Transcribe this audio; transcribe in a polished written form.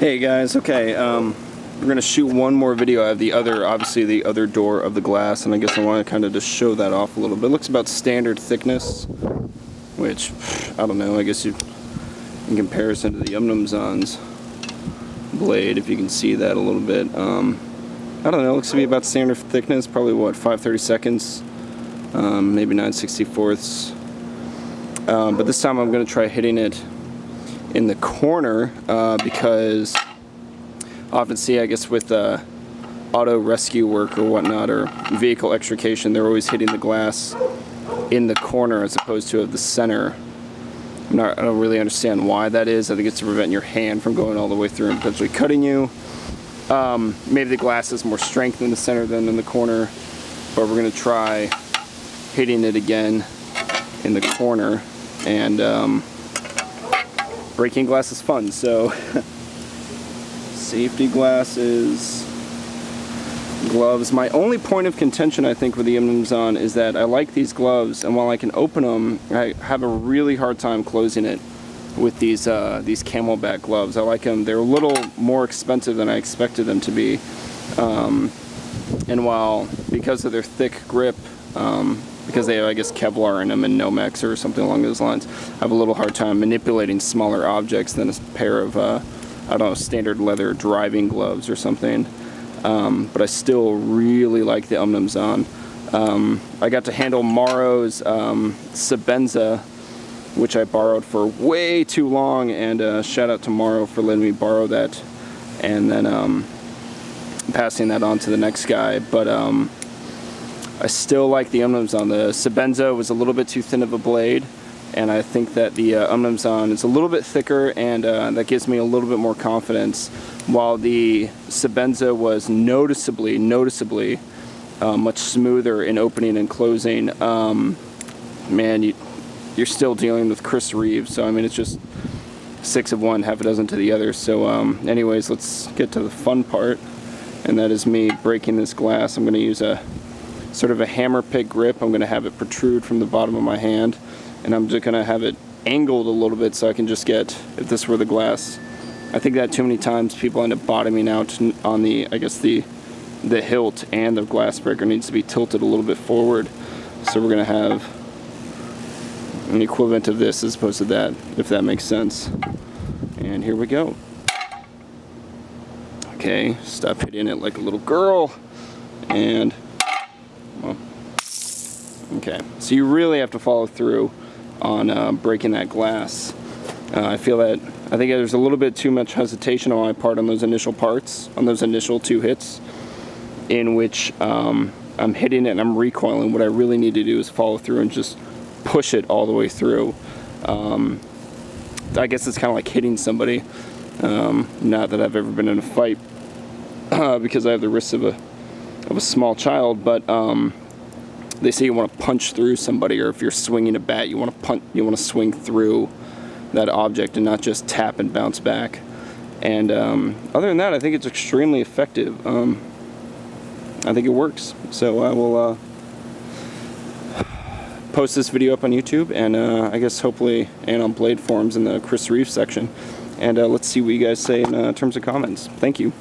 Hey guys, okay, we're gonna shoot one more video. I have the other, obviously the other door of the glass, and I guess I want to kind of just show that off a little bit. It looks about standard thickness, which, I don't know, I guess you, in comparison to the Umnumzaan's blade, if you can see that a little bit, I don't know, it looks to be about standard thickness, probably what, 5/32, maybe 9/64. But this time I'm gonna try hitting it in the corner because I often see, I guess, with auto rescue work or whatnot, or vehicle extrication, they're always hitting the glass in the corner as opposed to the center. I don't really understand why that is. I think it's to prevent your hand from going all the way through and potentially cutting you. Maybe the glass has more strength in the center than in the corner, but we're gonna try hitting it again in the corner. And breaking glass is fun, so safety glasses, gloves. My only point of contention, I think, with the Umnumzaan is that I like these gloves, and while I can open them, I have a really hard time closing it with these Camelback gloves. I like them. They're a little more expensive than I expected them to be, and while, because of their thick grip, because they have, I guess, Kevlar in them and Nomex or something along those lines, I have a little hard time manipulating smaller objects than a pair of, I don't know, standard leather driving gloves or something. But I still really like the Umnumzaan. I got to handle Maro's Sebenza, which I borrowed for way too long, and shout out to Maro for letting me borrow that, and then passing that on to the next guy. But I still like the Umnumzaan. The Sebenza was a little bit too thin of a blade, and I think that the Umnumzaan is a little bit thicker, and that gives me a little bit more confidence, while the Sebenza was noticeably much smoother in opening and closing. Man, you're still dealing with Chris Reeves, so I mean, it's just 6 of one, half a dozen to the other. So anyways, let's get to the fun part, and that is me breaking this glass. I'm going to use a sort of a hammer pick grip. I'm going to have it protrude from the bottom of my hand, and I'm just going to have it angled a little bit so I can just get, if this were the glass, I think that too many times people end up bottoming out on the, I guess the hilt, and the glass breaker needs to be tilted a little bit forward. So we're going to have an equivalent of this as opposed to that, if that makes sense. And here we go. Okay, stop hitting it like a little girl. And well, okay, so you really have to follow through on breaking that glass. I think there's a little bit too much hesitation on my part on those initial parts, on those initial 2 hits, in which I'm hitting it and I'm recoiling. What I really need to do is follow through and just push it all the way through. I guess it's kind of like hitting somebody. Not that I've ever been in a fight because I have the risks of a small child, but they say you want to punch through somebody, or if you're swinging a bat, you want to swing through that object and not just tap and bounce back. And other than that, I think it's extremely effective. I think it works. So I will post this video up on YouTube, and I guess hopefully, and on Blade Forums in the Chris Reeves section. And let's see what you guys say in terms of comments. Thank you.